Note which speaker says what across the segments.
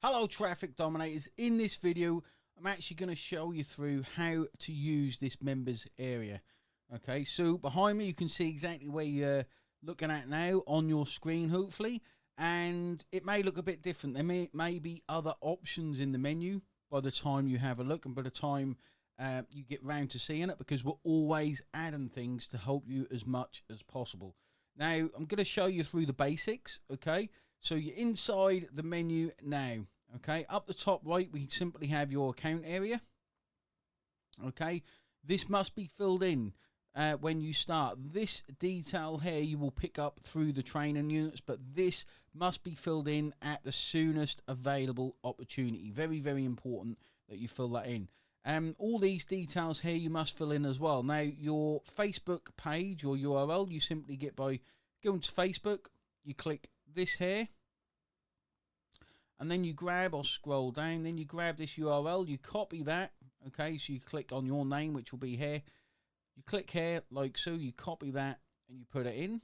Speaker 1: Hello Traffic Dominators. In this video I'm actually going to show you through how to use this members area. Okay, so behind me you can see exactly where you're looking at now on your screen hopefully, and it may look a bit different. There may be other options in the menu by the time you have a look and by the time you get round to seeing it, because we're always adding things to help you as much as possible. Now I'm going to show you through the basics. Okay, so you're inside the menu now. Okay, up the top right we simply have your account area. Okay, this must be filled in when you start. This detail here you will pick up through the training units, but this must be filled in at the soonest available opportunity. Very, very important that you fill that in. All these details here you must fill in as well. Now your Facebook page or URL you simply get by going to Facebook, you click this here, and then you grab or scroll down, then you grab this URL, you copy that. Okay, so you click on your name, which will be here. You click here like so, you copy that and you put it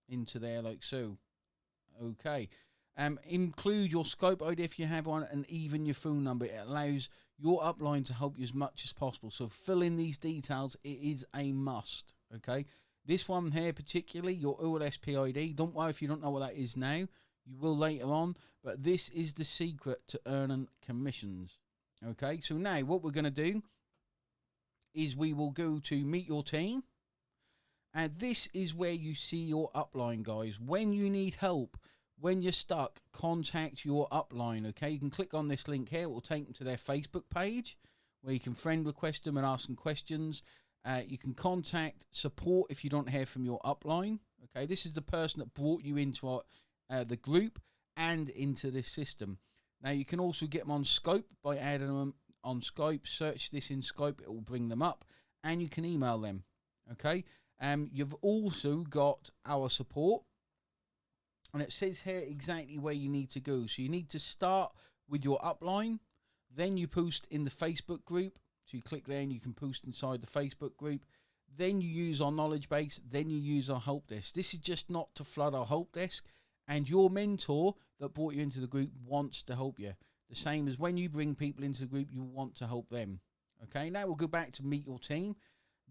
Speaker 1: into there like so. Okay, include your scope ID if you have one, and even your phone number. It allows your upline to help you as much as possible, so fill in these details. It is a must. Okay, this one here particularly, your OLSP ID, don't worry if you don't know what that is now, you will later on, but this is the secret to earning commissions. Okay, so now what we're going to do is we will go to meet your team, and this is where you see your upline, guys. When you need help, when you're stuck, contact your upline. Okay, you can click on this link here. It will take them to their Facebook page where you can friend request them and ask them questions. You can contact support if you don't hear from your upline. Okay, this is the person that brought you into the group and into this system. Now you can also get them on Scope by adding them on Skype. Search this in Skype, it will bring them up, and you can email them. Okay, you've also got our support, and it says here exactly where you need to go. So you need to start with your upline, then you post in the Facebook group. So you click there and you can post inside the Facebook group. Then you use our knowledge base, then you use our help desk. This is just not to flood our help desk, and your mentor that brought you into the group wants to help you. The same as when you bring people into the group, you want to help them. Okay, now we'll go back to meet your team.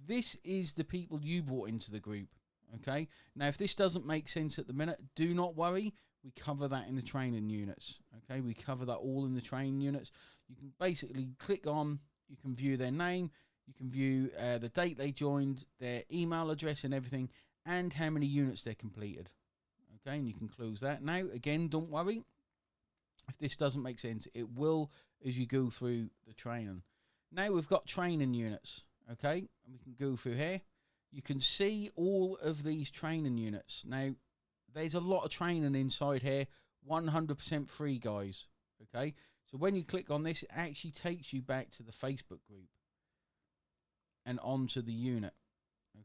Speaker 1: This is the people you brought into the group. Okay, now if this doesn't make sense at the minute, do not worry. We cover that in the training units. Okay, we cover that all in the training units. You can basically click on, you can view their name, you can view the date they joined, their email address and everything, and how many units they completed. Okay, and you can close that. Now, again, don't worry if this doesn't make sense. It will as you go through the training. Now we've got training units. Okay, and we can go through here. You can see all of these training units. Now, there's a lot of training inside here. 100% free, guys. Okay, so when you click on this, it actually takes you back to the Facebook group and onto the unit.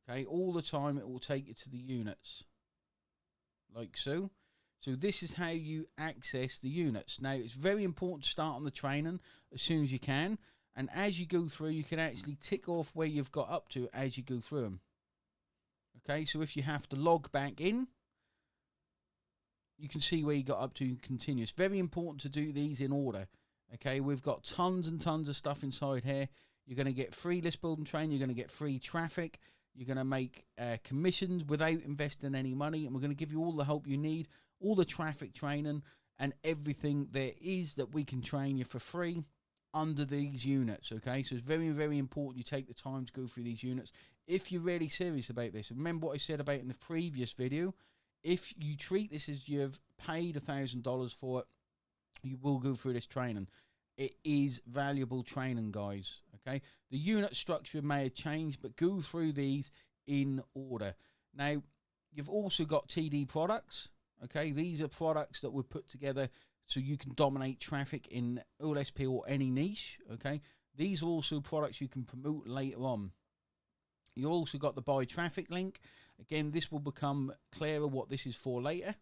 Speaker 1: Okay, all the time it will take you to the units like so. So this is how you access the units. Now it's very important to start on the training as soon as you can, and as you go through you can actually tick off where you've got up to as you go through them. Okay, so if you have to log back in, you can see where you got up to and continue. It's very important to do these in order. Okay, we've got tons and tons of stuff inside here. You're going to get free list building training, you're going to get free traffic, you're going to make commissions without investing any money, and we're going to give you all the help you need, all the traffic training and everything there is that we can train you for free under these units. Okay, so it's very, very important you take the time to go through these units if you're really serious about this. Remember what I said about in the previous video. If you treat this as you've paid $1,000 for it, you will go through this training. It is valuable training, guys. Okay, the unit structure may have changed, but go through these in order. Now you've also got TD products. Okay, these are products that were put together so you can dominate traffic in OLSP or any niche. Okay, these are also products you can promote later on. You also got the buy traffic link. Again, this will become clearer what this is for later.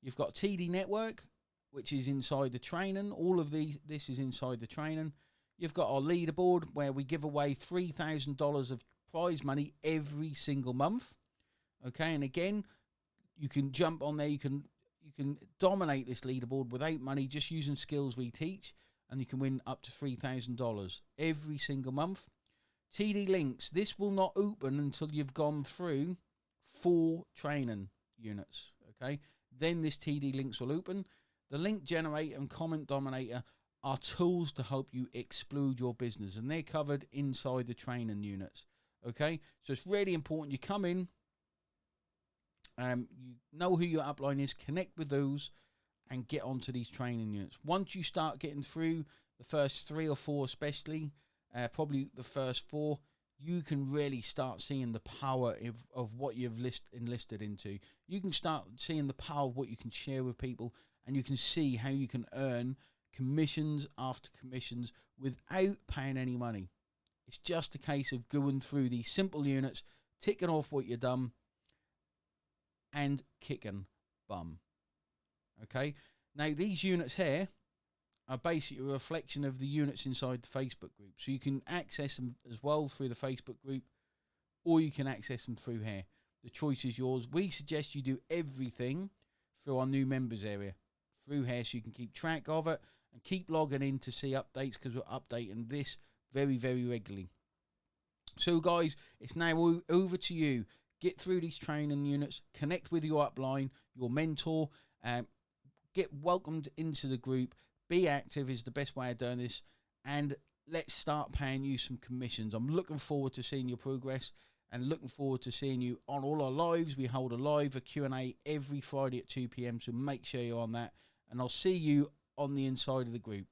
Speaker 1: You've got TD network, which is inside the training. All of this is inside the training. You've got our leaderboard where we give away $3,000 of prize money every single month. Okay, and again, you can jump on there. You can you can dominate this leaderboard without money, just using skills we teach, and you can win up to $3,000 every single month. TD links, this will not open until you've gone through 4 training units, okay? Then this TD links will open. The link generator and comment dominator are tools to help you explode your business, and they're covered inside the training units, okay? So it's really important you come in, you know who your upline is, connect with those, and get onto these training units. Once you start getting through the first 3 or 4 especially, probably the first 4, you can really start seeing the power of what you've enlisted into. You can start seeing the power of what you can share with people, and you can see how you can earn commissions after commissions without paying any money. It's just a case of going through these simple units, ticking off what you've done, and kicking bum. Okay, now these units here are basically a reflection of the units inside the Facebook group. So you can access them as well through the Facebook group, or you can access them through here. The choice is yours. We suggest you do everything through our new members area, through here, so you can keep track of it and keep logging in to see updates, because we're updating this very, very regularly. So guys, it's now over to you. Get through these training units, connect with your upline, your mentor, get welcomed into the group. Be active is the best way of doing this, and let's start paying you some commissions. I'm looking forward to seeing your progress, and looking forward to seeing you on all our lives. We hold a Q&A every Friday at 2 p.m, so make sure you're on that, and I'll see you on the inside of the group.